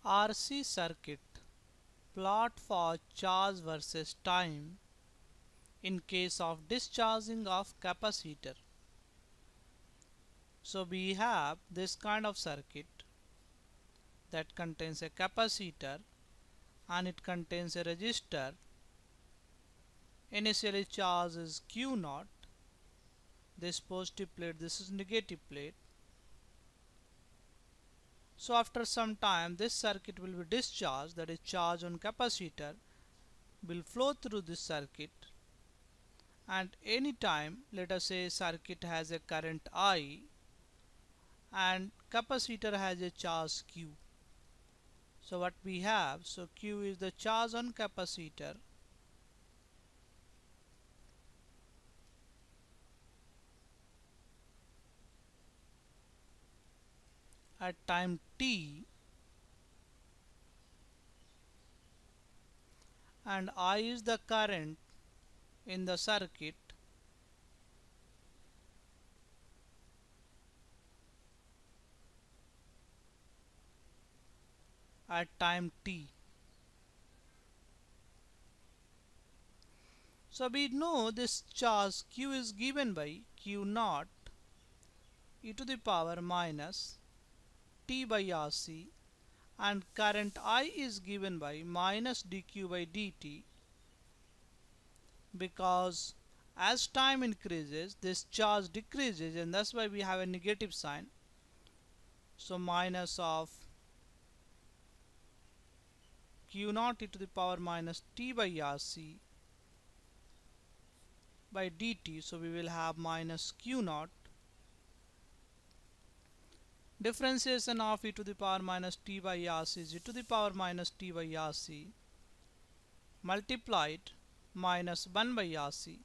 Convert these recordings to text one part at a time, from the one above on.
RC circuit plot for charge versus time in case of discharging of capacitor. So we have this kind of circuit that contains a capacitor and it contains a resistor. Initially charge is Q naught. This positive plate, this is negative plate. So after some time this circuit will be discharged, that is charge on capacitor will flow through this circuit, and any time, let us say circuit has a current I and capacitor has a charge Q. So what we have, so Q is the charge on capacitor at time t, and I is the current in the circuit at time t. So we know this charge Q is given by Q naught e to the power minus t by RC, and current I is given by minus dq by dt, because as time increases this charge decreases, and that's why we have a negative sign. So minus of Q naught e to the power minus t by RC by dt, so we will have minus Q naught differentiation of e to the power minus t by RC is e to the power minus t by RC multiplied minus 1 by RC.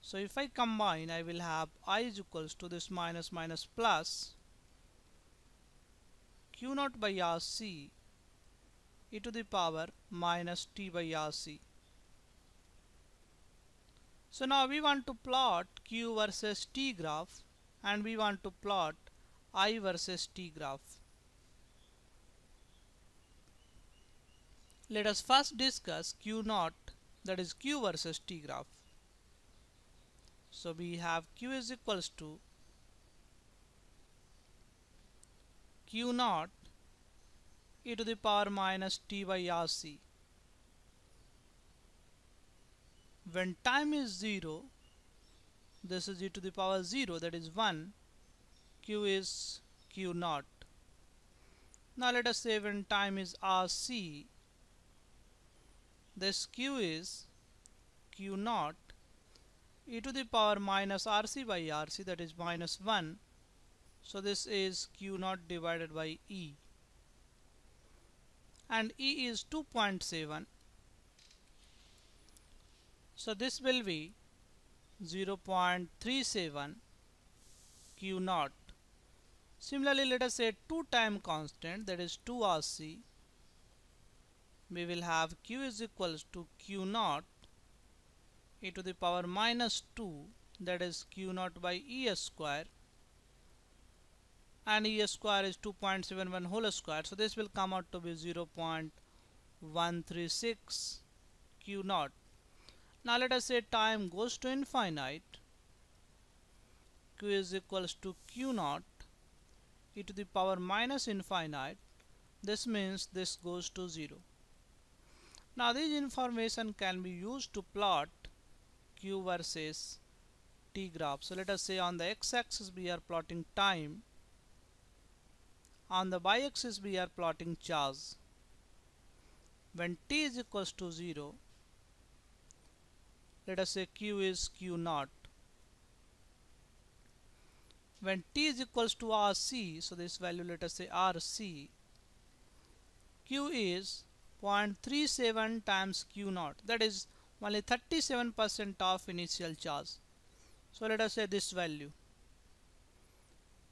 So if I combine, I will have I is equals to this minus minus plus Q naught by RC e to the power minus t by RC. So now we want to plot Q versus T graph, and we want to plot I versus T graph. Let us first discuss Q naught, that is Q versus T graph. So we have Q is equals to Q naught e to the power minus t by RC. When time is 0, this is e to the power 0, that is 1. Q is Q naught. Now let us say when time is RC, this Q is Q naught e to the power minus RC by RC, that is minus 1. So this is Q naught divided by E, and E is 2.7. So this will be 0.37 Q naught. Similarly, let us say 2 time constant, that is 2 RC. We will have Q is equals to Q naught e to the power minus 2, that is Q naught by E square, and E square is 2.71 whole square. So this will come out to be 0.136 Q naught. Now let us say time goes to infinite. Q is equals to Q naught e to the power minus infinite. This means this goes to 0. Now this information can be used to plot Q versus T graph. So let us say on the x-axis we are plotting time, on the y-axis we are plotting charge. When t is equals to 0, let us say Q is Q naught. When t is equals to RC, so this value let us say RC, Q is 0.37 times Q naught, that is only 37% of initial charge. So let us say this value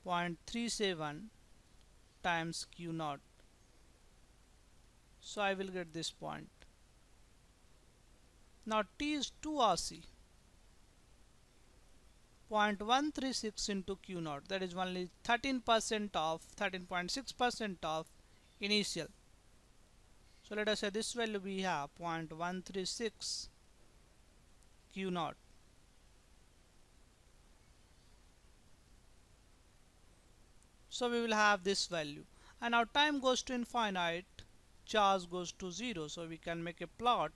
0.37 times Q naught. So I will get this point. Now t is 2 RC. 0.136 into Q naught, that is only 13% of 13.6% of initial. So let us say this value we have 0.136 Q naught. So we will have this value, and now time goes to infinite, charge goes to 0, so we can make a plot.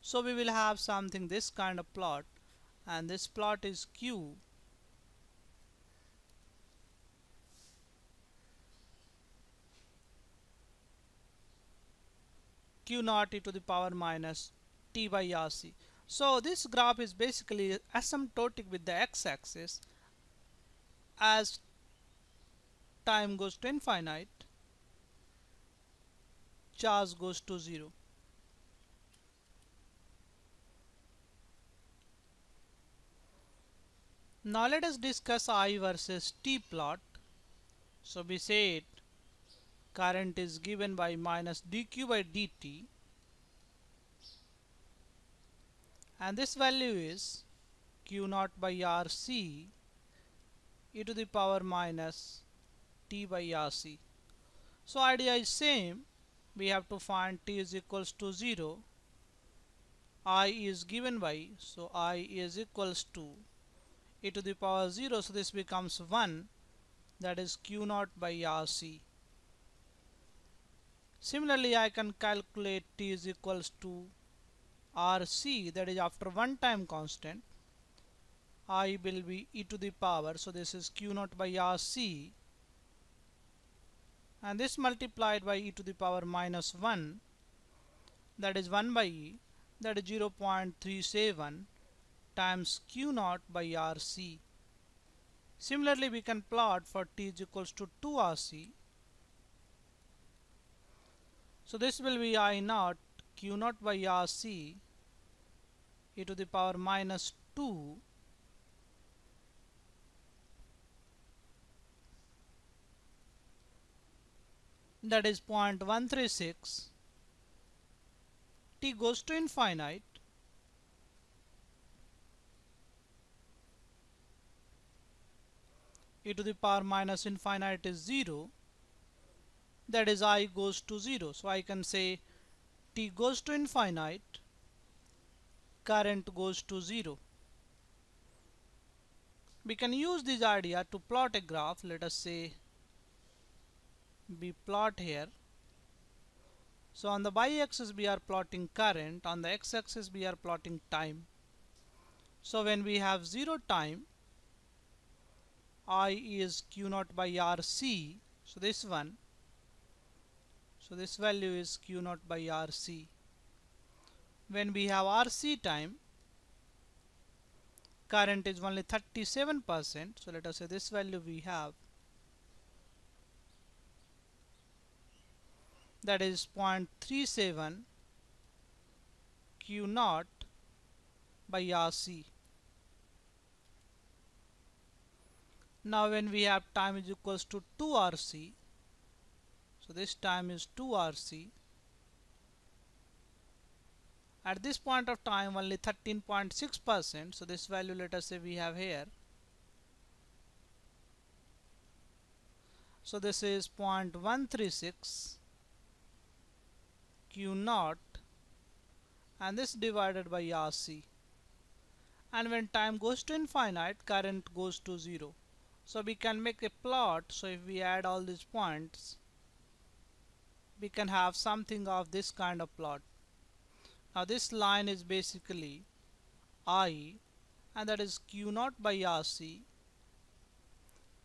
So we will have something this kind of plot, and this plot is Q naught e to the power minus t by RC. So this graph is basically asymptotic with the x-axis. As time goes to infinite, charge goes to 0. Now let us discuss I versus t plot. So we said current is given by minus dq by dt, and this value is Q naught by RC e to the power minus t by RC. So idea is same. We have to find t is equals to 0. I is given by, so I is equals to e to the power 0, so this becomes 1, that is Q naught by RC. Similarly, I can calculate t is equals to RC, that is after one time constant. I will be e to the power, so this is Q naught by RC, and this multiplied by e to the power minus 1, that is 1 by e, that is 0.37 times Q naught by RC. Similarly, we can plot for t is equals to 2 RC. So this will be I naught Q naught by RC e to the power minus 2, that is 0.136. T goes to infinite, e to the power minus infinite is 0, that is I goes to 0. So I can say t goes to infinite, current goes to 0. We can use this idea to plot a graph. Let us say we plot here. So on the y-axis we are plotting current, on the x-axis we are plotting time. So when we have 0 time, I is Q naught by RC, so this one, so this value is Q naught by RC. When we have RC time, current is only 37%, so let us say this value we have, that is 0.37 Q naught by RC. Now when we have time is equals to 2 RC, so this time is 2 RC. At this point of time only 13.6%, so this value let us say we have here. So this is 0.136 Q naught, and this divided by RC. And when time goes to infinite, current goes to 0. So we can make a plot. So if we add all these points, we can have something of this kind of plot. Now this line is basically I, and that is Q naught by RC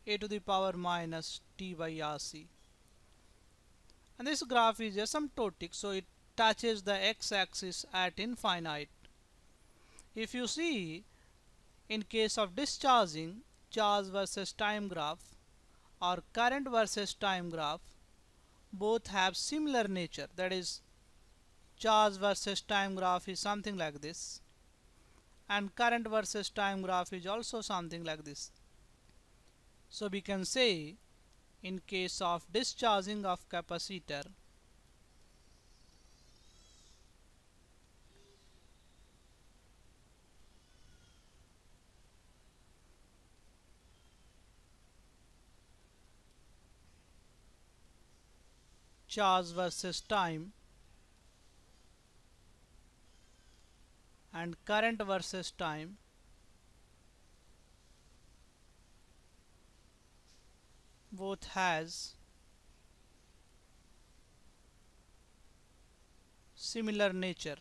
e to the power minus t by RC. And this graph is asymptotic, so it touches the x-axis at infinite. If you see, in case of discharging, charge versus time graph or current versus time graph, both have similar nature. That is, charge versus time graph is something like this, and current versus time graph is also something like this. So we can say, in case of discharging of capacitor, charge versus time and current versus time, both has similar nature.